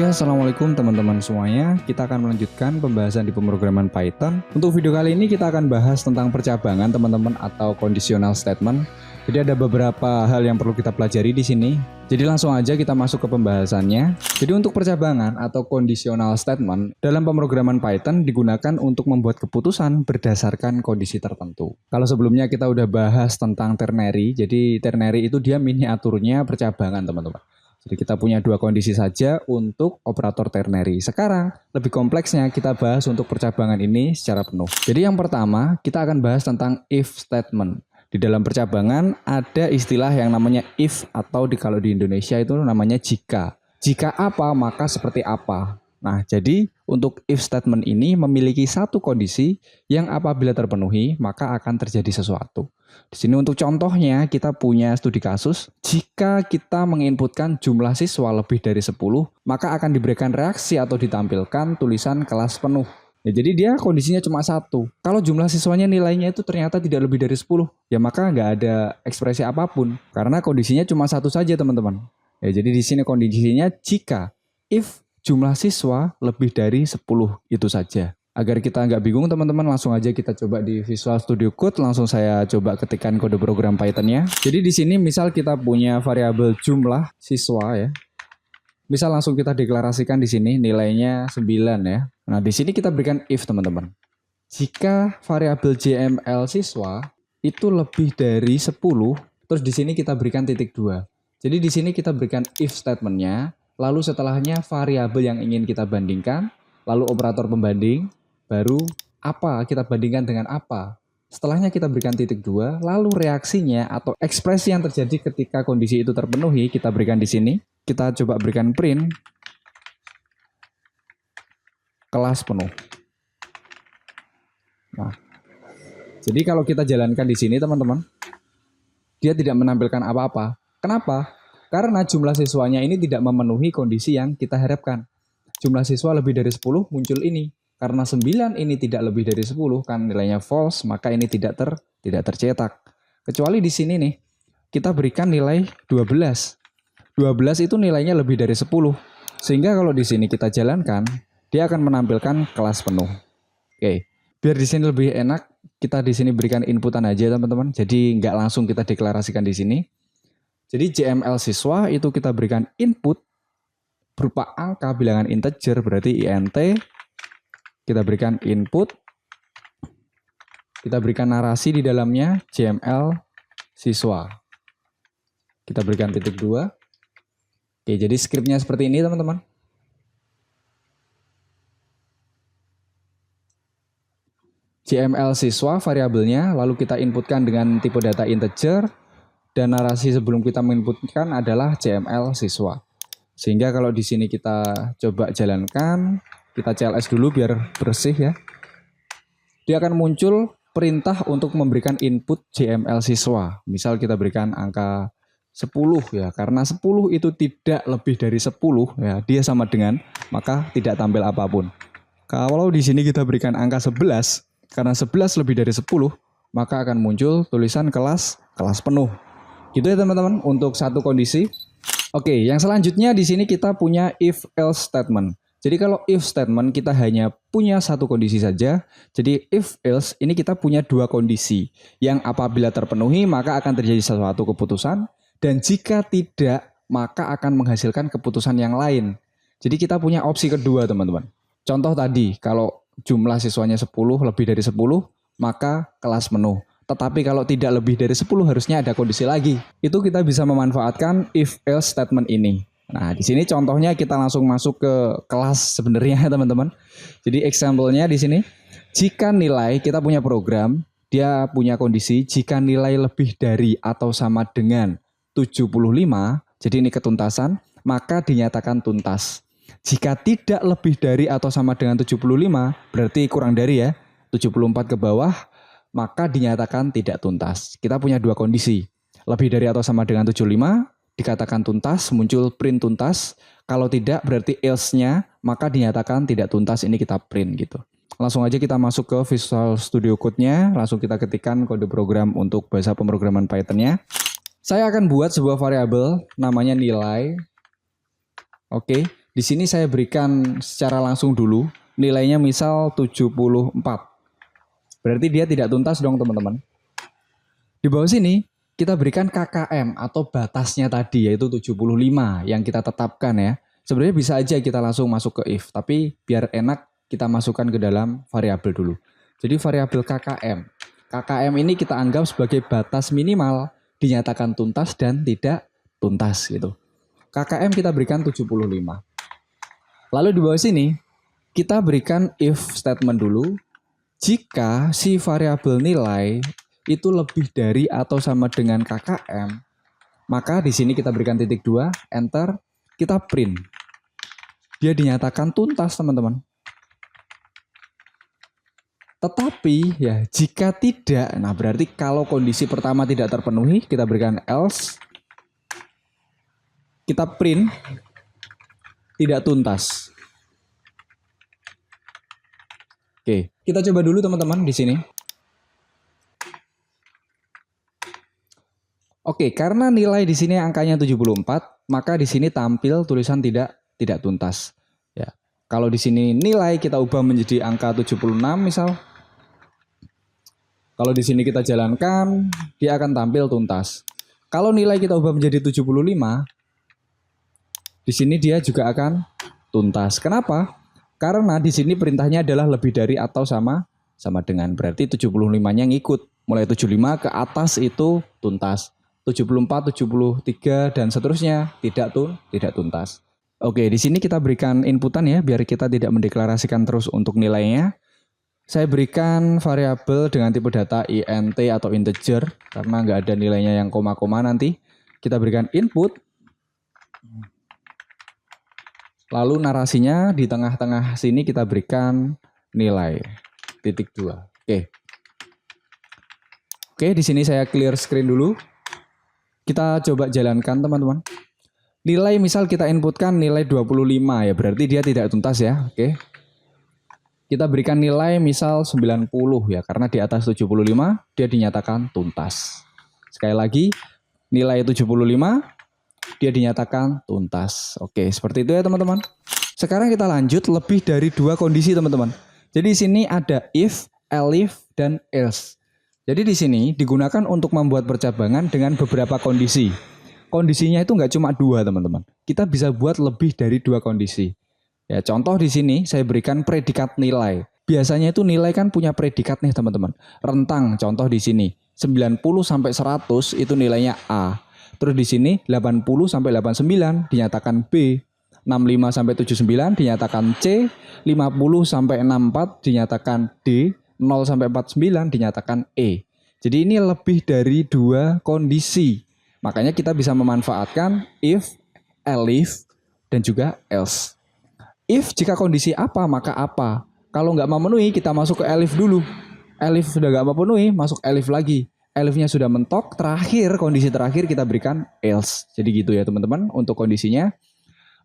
Oke, assalamualaikum teman-teman semuanya. Kita akan melanjutkan pembahasan di pemrograman Python. Untuk video kali ini kita akan bahas tentang percabangan teman-teman atau conditional statement. Jadi ada beberapa hal yang perlu kita pelajari di sini. Jadi langsung aja kita masuk ke pembahasannya. Jadi untuk percabangan atau conditional statement dalam pemrograman Python digunakan untuk membuat keputusan berdasarkan kondisi tertentu. Kalau sebelumnya kita udah bahas tentang ternary, jadi ternary itu dia miniaturnya percabangan teman-teman. Jadi kita punya dua kondisi saja untuk operator ternary. Sekarang lebih kompleksnya kita bahas untuk percabangan ini secara penuh. Jadi yang pertama kita akan bahas tentang if statement. Di dalam percabangan ada istilah yang namanya if atau kalau di Indonesia itu namanya jika. Jika apa maka seperti apa. Nah jadi untuk if statement ini memiliki satu kondisi yang apabila terpenuhi maka akan terjadi sesuatu. Di sini untuk contohnya kita punya studi kasus, jika kita menginputkan jumlah siswa lebih dari 10, maka akan diberikan reaksi atau ditampilkan tulisan kelas penuh. Ya, jadi dia kondisinya cuma satu. Kalau jumlah siswanya nilainya itu ternyata tidak lebih dari 10, ya maka nggak ada ekspresi apapun. Karena kondisinya cuma satu saja teman-teman. Ya, jadi di sini kondisinya jika, if jumlah siswa lebih dari 10 itu saja. Agar kita nggak bingung teman-teman, langsung aja kita coba di Visual Studio Code, langsung saya coba ketikkan kode program Python-nya. Jadi di sini misal kita punya variabel jumlah siswa ya. Misal langsung kita deklarasikan di sini nilainya 9 ya. Nah, di sini kita berikan if teman-teman. Jika variabel JML siswa itu lebih dari 10, terus di sini kita berikan titik 2. Jadi di sini kita berikan if statement-nya, lalu setelahnya variabel yang ingin kita bandingkan, lalu operator pembanding, baru apa kita bandingkan dengan apa. Setelahnya kita berikan titik 2, lalu reaksinya atau ekspresi yang terjadi ketika kondisi itu terpenuhi kita berikan di sini. Kita coba berikan print kelas penuh. Nah, jadi kalau kita jalankan di sini teman-teman, dia tidak menampilkan apa-apa. Kenapa? Karena jumlah siswanya ini tidak memenuhi kondisi yang kita harapkan. Jumlah siswa lebih dari 10 muncul ini. Karena 9 ini tidak lebih dari 10 kan nilainya false, maka ini tidak tercetak. Kecuali di sini nih, kita berikan nilai 12. 12 itu nilainya lebih dari 10. Sehingga kalau di sini kita jalankan, dia akan menampilkan kelas penuh. Oke, biar di sini lebih enak, kita di sini berikan inputan aja teman-teman. Jadi nggak langsung kita deklarasikan di sini. Jadi JML siswa itu kita berikan input berupa angka bilangan integer, berarti int. Kita berikan input, kita berikan narasi di dalamnya JML siswa. Kita berikan titik 2. Oke, jadi skripnya seperti ini teman-teman. JML siswa variabelnya, lalu kita inputkan dengan tipe data integer, dan narasi sebelum kita menginputkan adalah JML siswa. Sehingga kalau di sini kita coba jalankan, kita CLS dulu biar bersih ya. Dia akan muncul perintah untuk memberikan input JML siswa. Misal kita berikan angka 10 ya, karena 10 itu tidak lebih dari 10 ya, dia sama dengan, maka tidak tampil apapun. Kalau di sini kita berikan angka 11, karena 11 lebih dari 10, maka akan muncul tulisan kelas penuh. Gitu ya teman-teman untuk satu kondisi. Oke, yang selanjutnya di sini kita punya if else statement. Jadi kalau if statement kita hanya punya satu kondisi saja. Jadi if else ini kita punya dua kondisi. Yang apabila terpenuhi maka akan terjadi sesuatu keputusan. Dan jika tidak maka akan menghasilkan keputusan yang lain. Jadi kita punya opsi kedua teman-teman. Contoh tadi kalau jumlah siswanya 10 lebih dari 10 maka kelas penuh. Tetapi kalau tidak lebih dari 10 harusnya ada kondisi lagi. Itu kita bisa memanfaatkan if else statement ini. Nah, di sini contohnya kita langsung masuk ke kelas sebenarnya teman-teman. Jadi example-nya di sini, jika nilai kita punya program, dia punya kondisi jika nilai lebih dari atau sama dengan 75, jadi ini ketuntasan, maka dinyatakan tuntas. Jika tidak lebih dari atau sama dengan 75, berarti kurang dari ya, 74 ke bawah, maka dinyatakan tidak tuntas. Kita punya dua kondisi, lebih dari atau sama dengan 75, dikatakan tuntas, muncul print tuntas. Kalau tidak berarti else-nya, maka dinyatakan tidak tuntas, ini kita print gitu. Langsung aja kita masuk ke Visual Studio Code-nya, langsung kita ketikkan kode program untuk bahasa pemrograman Python-nya. Saya akan buat sebuah variabel namanya nilai. Oke, Di Di sini saya berikan secara langsung dulu, nilainya misal 74. Berarti dia tidak tuntas dong teman-teman. Di bawah sini kita berikan KKM atau batasnya tadi yaitu 75 yang kita tetapkan ya. Sebenarnya bisa aja kita langsung masuk ke if, tapi biar enak kita masukkan ke dalam variabel dulu. Jadi variabel KKM. KKM ini kita anggap sebagai batas minimal dinyatakan tuntas dan tidak tuntas gitu. KKM kita berikan 75. Lalu di bawah sini kita berikan if statement dulu. Jika si variabel nilai itu lebih dari atau sama dengan KKM, maka di sini kita berikan titik 2, enter, kita print. Dia dinyatakan tuntas teman-teman. Tetapi ya jika tidak, nah berarti kalau kondisi pertama tidak terpenuhi, kita berikan else, kita print, tidak tuntas. Oke, kita coba dulu teman-teman di sini. Oke, karena nilai di sini angkanya 74, maka di sini tampil tulisan tidak tuntas. Ya. Kalau di sini nilai kita ubah menjadi angka 76 misal. Kalau di sini kita jalankan, dia akan tampil tuntas. Kalau nilai kita ubah menjadi 75, di sini dia juga akan tuntas. Kenapa? Karena di sini perintahnya adalah lebih dari atau sama dengan. Berarti 75-nya ngikut. Mulai 75 ke atas itu tuntas. 74, 73 dan seterusnya tidak tuntas. Oke, di sini kita berikan inputan ya biar kita tidak mendeklarasikan terus untuk nilainya. Saya berikan variabel dengan tipe data int atau integer karena nggak ada nilainya yang koma-koma nanti. Kita berikan input. Lalu narasinya di tengah-tengah sini kita berikan nilai titik 2. Oke, di sini saya clear screen dulu. Kita coba jalankan teman-teman. Nilai misal kita inputkan nilai 25 ya, berarti dia tidak tuntas ya. Oke. Kita berikan nilai misal 90 ya, karena di atas 75 dia dinyatakan tuntas. Sekali lagi, nilai 75 dia dinyatakan tuntas. Oke, seperti itu ya teman-teman. Sekarang kita lanjut lebih dari 2 kondisi teman-teman. Jadi di sini ada if, elif, dan else. Jadi di sini digunakan untuk membuat percabangan dengan beberapa kondisi. Kondisinya itu nggak cuma 2 teman-teman. Kita bisa buat lebih dari 2 kondisi. Ya, contoh di sini saya berikan predikat nilai. Biasanya itu nilai kan punya predikat nih teman-teman. Rentang contoh di sini 90 sampai 100 itu nilainya A. Terus di sini 80 sampai 89 dinyatakan B. 65 sampai 79 dinyatakan C. 50 sampai 64 dinyatakan D. 0 sampai 49 dinyatakan E. Jadi ini lebih dari 2 kondisi. Makanya kita bisa memanfaatkan if, elif, dan juga else. If jika kondisi apa maka apa. Kalau nggak memenuhi kita masuk ke elif dulu. Elif sudah nggak memenuhi masuk elif lagi. Elifnya sudah mentok, terakhir kondisi terakhir kita berikan else. Jadi gitu ya teman-teman untuk kondisinya.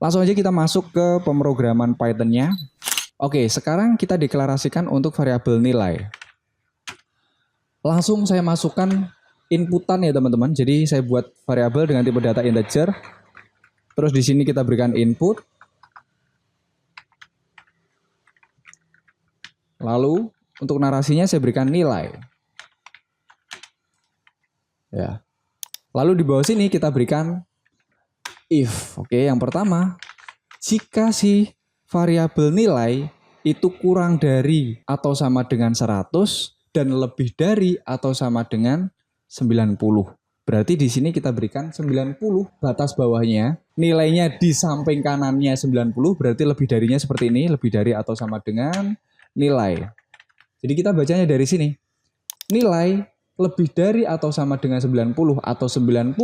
Langsung aja kita masuk ke pemrograman Python-nya. Oke, sekarang kita deklarasikan untuk variabel nilai. Langsung saya masukkan inputan ya teman-teman. Jadi saya buat variabel dengan tipe data integer. Terus di sini kita berikan input. Lalu untuk narasinya saya berikan nilai. Ya. Lalu di bawah sini kita berikan if. Oke, yang pertama, jika si variabel nilai itu kurang dari atau sama dengan 100 dan lebih dari atau sama dengan 90. Berarti di sini kita berikan 90 batas bawahnya, nilainya di samping kanannya 90, berarti lebih darinya seperti ini, lebih dari atau sama dengan nilai. Jadi kita bacanya dari sini. Nilai lebih dari atau sama dengan 90 atau 90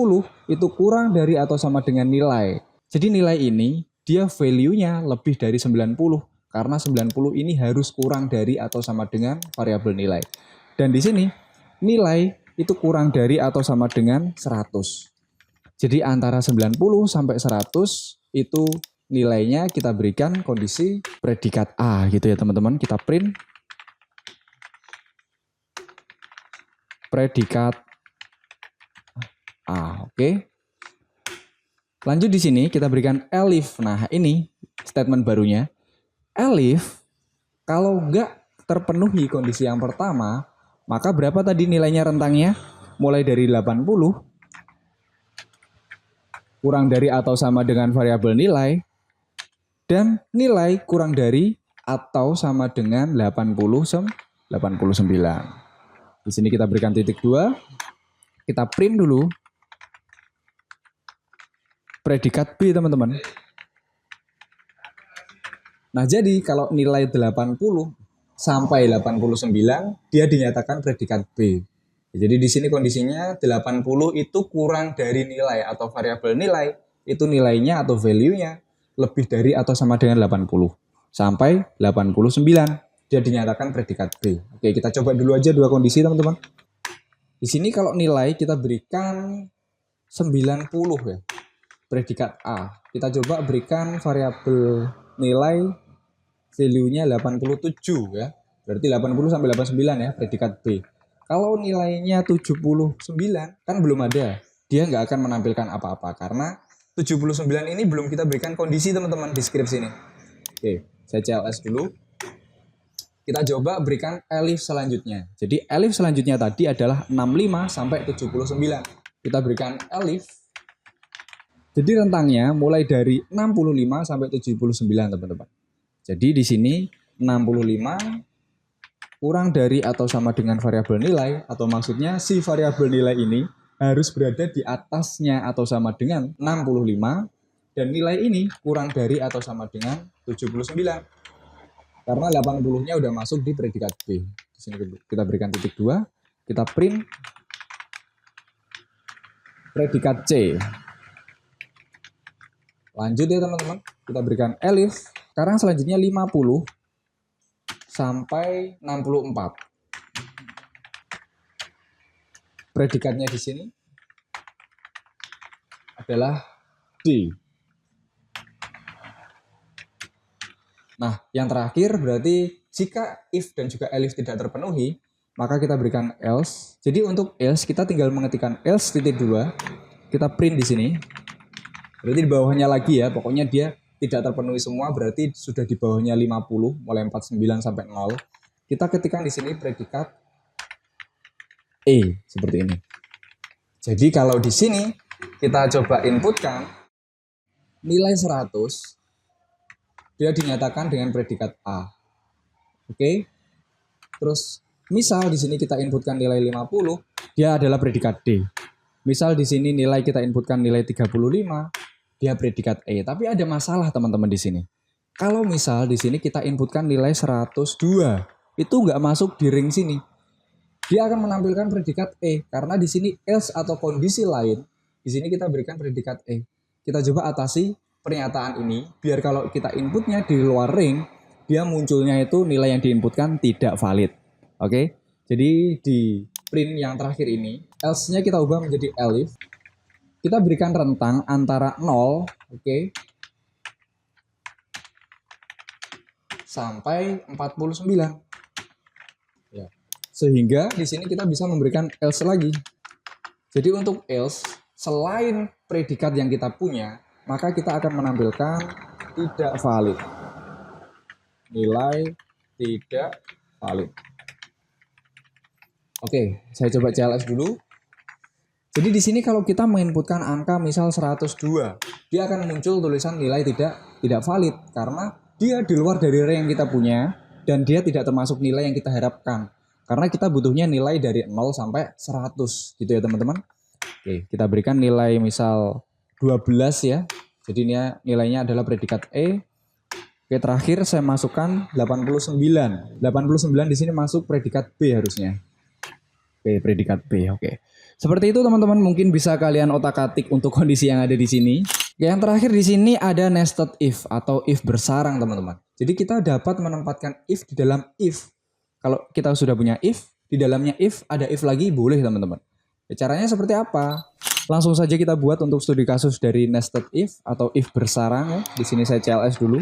itu kurang dari atau sama dengan nilai. Jadi nilai ini dia value-nya lebih dari 90 karena 90 ini harus kurang dari atau sama dengan variabel nilai. Dan di sini nilai itu kurang dari atau sama dengan 100. Jadi antara 90 sampai 100 itu nilainya kita berikan kondisi predikat A gitu ya teman-teman. Kita print predikat A, oke. Lanjut di sini kita berikan elif. Nah, ini statement barunya. Elif kalau nggak terpenuhi kondisi yang pertama, maka berapa tadi nilainya rentangnya? Mulai dari 80 kurang dari atau sama dengan variabel nilai, dan nilai kurang dari atau sama dengan 89. Di sini kita berikan titik 2. Kita print dulu predikat B, teman-teman. Nah, jadi kalau nilai 80 sampai 89 dia dinyatakan predikat B. Jadi di sini kondisinya 80 itu kurang dari nilai atau variabel nilai, itu nilainya atau value-nya lebih dari atau sama dengan 80 sampai 89 dia dinyatakan predikat B. Oke, kita coba dulu aja dua kondisi, teman-teman. Di sini kalau nilai kita berikan 90 ya, predikat A. Kita coba berikan variabel nilai value-nya 87 ya. Berarti 80 sampai 89 ya, predikat B. Kalau nilainya 79 kan belum ada. Dia nggak akan menampilkan apa-apa karena 79 ini belum kita berikan kondisi, teman-teman, di skripsi ini. Oke, saya CLS dulu. Kita coba berikan elif selanjutnya. Jadi elif selanjutnya tadi adalah 65 sampai 79. Kita berikan elif. Jadi rentangnya mulai dari 65 sampai 79, teman-teman. Jadi di sini 65 kurang dari atau sama dengan variabel nilai, atau maksudnya si variabel nilai ini harus berada di atasnya atau sama dengan 65, dan nilai ini kurang dari atau sama dengan 79. Karena 80-nya udah masuk di predikat B. Di sini kita berikan titik 2, kita print predikat C. Lanjut ya, teman-teman, kita berikan elif. Sekarang selanjutnya 50 sampai 64. Predikatnya di sini adalah D. Nah, yang terakhir berarti jika if dan juga elif tidak terpenuhi, maka kita berikan else. Jadi untuk else kita tinggal mengetikkan else titik 2, kita print di sini. Berarti di bawahnya lagi ya, pokoknya dia tidak terpenuhi semua, berarti sudah di bawahnya 50 mulai 49 sampai 0. Kita ketikkan di sini predikat E seperti ini. Jadi kalau di sini kita coba inputkan nilai 100, dia dinyatakan dengan predikat A. Oke. Terus misal di sini kita inputkan nilai 50, dia adalah predikat D. Misal di sini nilai kita inputkan nilai 35, dia predikat E. Tapi ada masalah, teman-teman, di sini. Kalau misal di sini kita inputkan nilai 102, itu nggak masuk di ring sini. Dia akan menampilkan predikat E karena di sini else atau kondisi lain. Di sini kita berikan predikat E. Kita coba atasi pernyataan ini biar kalau kita inputnya di luar ring, dia munculnya itu nilai yang diinputkan tidak valid. Oke. Jadi di print yang terakhir ini, else-nya kita ubah menjadi elif. Kita berikan rentang antara 0, oke, sampai 49. Ya. Sehingga di sini kita bisa memberikan else lagi. Jadi untuk else, selain predikat yang kita punya, maka kita akan menampilkan tidak valid. Nilai tidak valid. Oke, saya coba CLS dulu. Jadi di sini kalau kita menginputkan angka misal 102, dia akan muncul tulisan nilai tidak valid karena dia di luar dari range yang kita punya dan dia tidak termasuk nilai yang kita harapkan. Karena kita butuhnya nilai dari 0 sampai 100 gitu ya, teman-teman. Oke, kita berikan nilai misal 12 ya. Jadi ini nilainya adalah predikat E. Oke, terakhir saya masukkan 89. 89 di sini masuk predikat B harusnya. Oke, predikat B. Oke. Seperti itu, teman-teman, mungkin bisa kalian otak-atik untuk kondisi yang ada di sini. Yang terakhir di sini ada nested if atau if bersarang, teman-teman. Jadi kita dapat menempatkan if di dalam if. Kalau kita sudah punya if, di dalamnya if ada if lagi, boleh, teman-teman. Caranya seperti apa? Langsung saja kita buat untuk studi kasus dari nested if atau if bersarang ya. Di sini saya CLS dulu.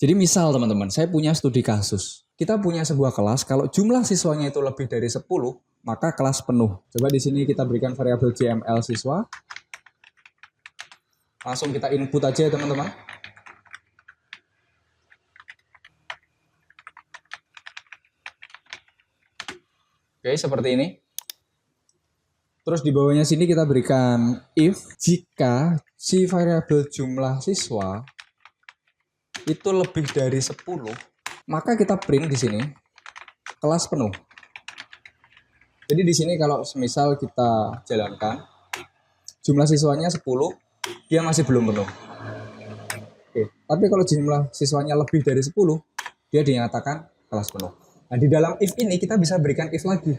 Jadi misal, teman-teman, saya punya studi kasus. Kita punya sebuah kelas, kalau jumlah siswanya itu lebih dari 10, maka kelas penuh. Coba di sini kita berikan variabel JML siswa. Langsung kita input aja ya teman-teman. Oke, seperti ini. Terus di bawahnya sini kita berikan if jika si variabel jumlah siswa itu lebih dari 10, maka kita print di sini kelas penuh. Jadi di sini kalau misal kita jalankan jumlah siswanya 10, dia masih belum penuh. Oke, tapi kalau jumlah siswanya lebih dari 10, dia dinyatakan kelas penuh. Nah, di dalam if ini kita bisa berikan if lagi.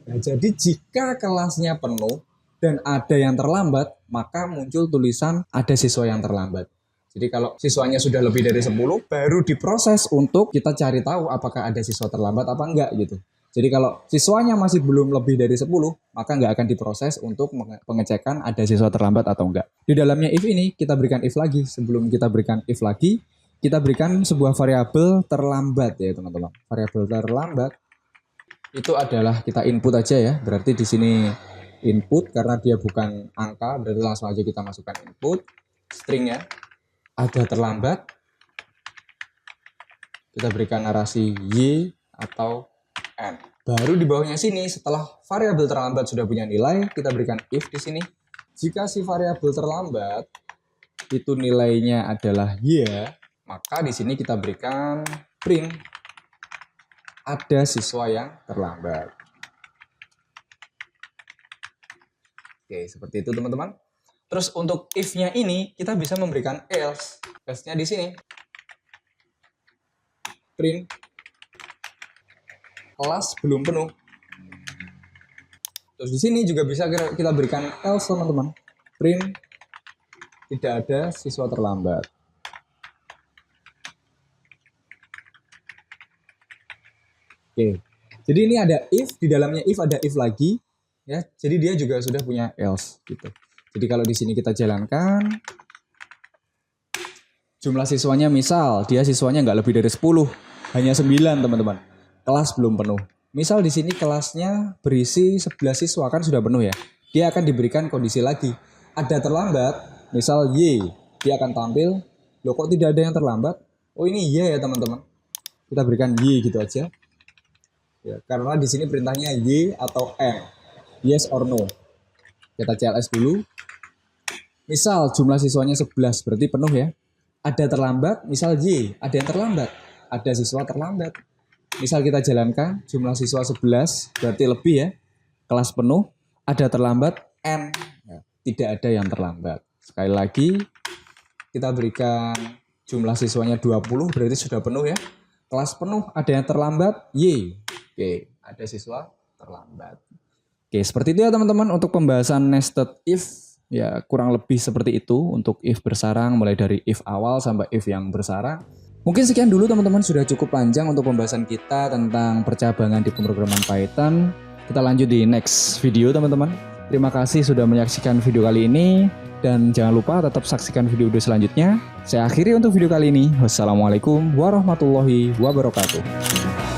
Nah, jadi jika kelasnya penuh dan ada yang terlambat, maka muncul tulisan ada siswa yang terlambat. Jadi kalau siswanya sudah lebih dari 10, baru diproses untuk kita cari tahu apakah ada siswa terlambat apa enggak gitu. Jadi kalau siswanya masih belum lebih dari 10, maka nggak akan diproses untuk pengecekan ada siswa terlambat atau enggak. Di dalamnya if ini kita berikan if lagi. Sebelum kita berikan if lagi, kita berikan sebuah variabel terlambat ya teman-teman. Variabel terlambat itu adalah kita input aja ya. Berarti di sini input karena dia bukan angka, berarti langsung aja kita masukkan input. Stringnya ada terlambat. Kita berikan narasi Y atau N. Baru di bawahnya sini setelah variabel terlambat sudah punya nilai, kita berikan if di sini. Jika si variabel terlambat itu nilainya adalah Y, maka di sini kita berikan print ada siswa yang terlambat. Oke, seperti itu teman-teman. Terus untuk if-nya ini kita bisa memberikan else. Else-nya di sini. Print kelas belum penuh. Terus di sini juga bisa kita berikan else teman-teman. Print tidak ada siswa terlambat. Oke. Jadi ini ada if, di dalamnya if ada if lagi ya. Jadi dia juga sudah punya else gitu. Jadi kalau di sini kita jalankan jumlah siswanya misal dia siswanya nggak lebih dari 10, hanya 9 teman-teman. Kelas belum penuh. Misal di sini kelasnya berisi 11 siswa kan sudah penuh ya. Dia akan diberikan kondisi lagi. Ada terlambat, misal Y, dia akan tampil, loh kok tidak ada yang terlambat? Oh ini Y ya teman-teman. Kita berikan Y gitu aja. Ya, karena di sini perintahnya Y atau N. Yes or no. Kita CLS dulu. Misal jumlah siswanya 11 berarti penuh ya. Ada terlambat, misal Y, ada yang terlambat. Ada siswa terlambat. Misal kita jalankan jumlah siswa 11 berarti lebih ya. Kelas penuh, ada terlambat N. Ya, tidak ada yang terlambat. Sekali lagi kita berikan jumlah siswanya 20 berarti sudah penuh ya. Kelas penuh, ada yang terlambat Y. Oke, ada siswa terlambat. Oke, seperti itu ya teman-teman untuk pembahasan nested if. Ya, kurang lebih seperti itu untuk if bersarang mulai dari if awal sampai if yang bersarang. Mungkin sekian dulu teman-teman, sudah cukup panjang untuk pembahasan kita tentang percabangan di pemrograman Python. Kita lanjut di next video teman-teman. Terima kasih sudah menyaksikan video kali ini. Dan jangan lupa tetap saksikan video-video selanjutnya. Saya akhiri untuk video kali ini. Wassalamualaikum warahmatullahi wabarakatuh.